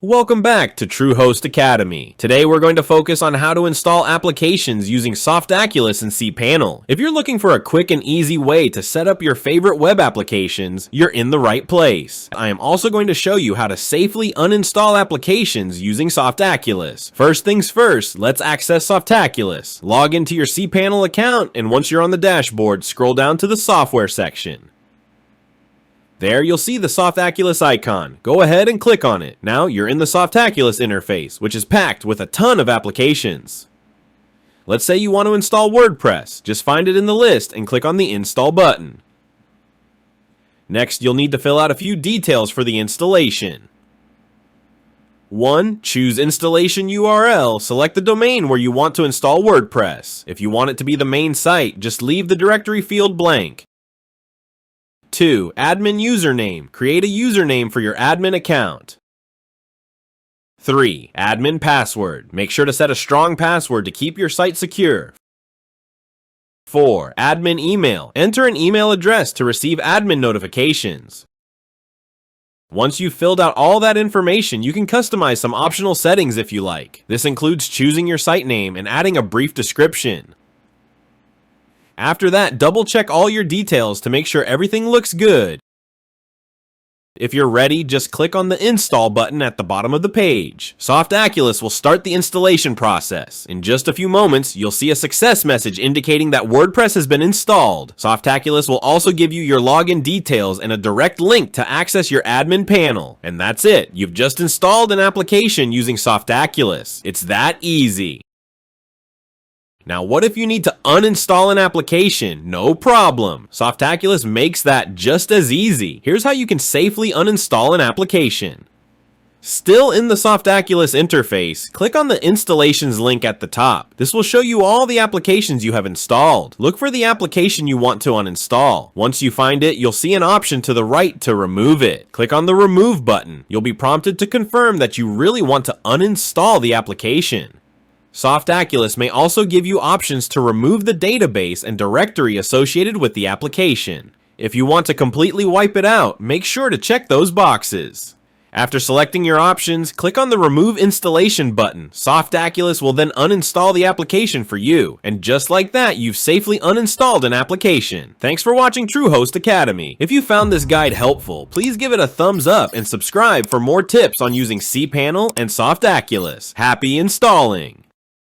Welcome back to TrueHost Academy. Today we're going to focus on how to install applications using Softaculous and cPanel. If you're looking for a quick and easy way to set up your favorite web applications, you're in the right place. I am also going to show you how to safely uninstall applications using Softaculous. First things first, let's access Softaculous. Log into your cPanel account, and once you're on the dashboard, scroll down to the software section. There you'll see the Softaculous icon. Go ahead and click on it. Now you're in the Softaculous interface, which is packed with a ton of applications. Let's say you want to install WordPress. Just find it in the list and click on the Install button. Next, you'll need to fill out a few details for the installation. 1. Choose installation URL. Select the domain where you want to install WordPress. If you want it to be the main site, just leave the directory field blank. 2. Admin username. Create a username for your admin account. 3. Admin password. Make sure to set a strong password to keep your site secure. 4. Admin email. Enter an email address to receive admin notifications. Once you've filled out all that information, you can customize some optional settings if you like. This includes choosing your site name and adding a brief description. After that, double check all your details to make sure everything looks good. If you're ready, just click on the Install button at the bottom of the page. Softaculous will start the installation process. In just a few moments, you'll see a success message indicating that WordPress has been installed. Softaculous will also give you your login details and a direct link to access your admin panel. And that's it. You've just installed an application using Softaculous. It's that easy. Now, what if you need to uninstall an application? No problem. Softaculous makes that just as easy. Here's how you can safely uninstall an application. Still in the Softaculous interface, click on the installations link at the top. This will show you all the applications you have installed. Look for the application you want to uninstall. Once you find it, you'll see an option to the right to remove it. Click on the Remove button. You'll be prompted to confirm that you really want to uninstall the application. Softaculous may also give you options to remove the database and directory associated with the application. If you want to completely wipe it out, make sure to check those boxes. After selecting your options, click on the Remove Installation button. Softaculous will then uninstall the application for you. And just like that, you've safely uninstalled an application. Thanks for watching TrueHost Academy. If you found this guide helpful, please give it a thumbs up and subscribe for more tips on using cPanel and Softaculous. Happy installing!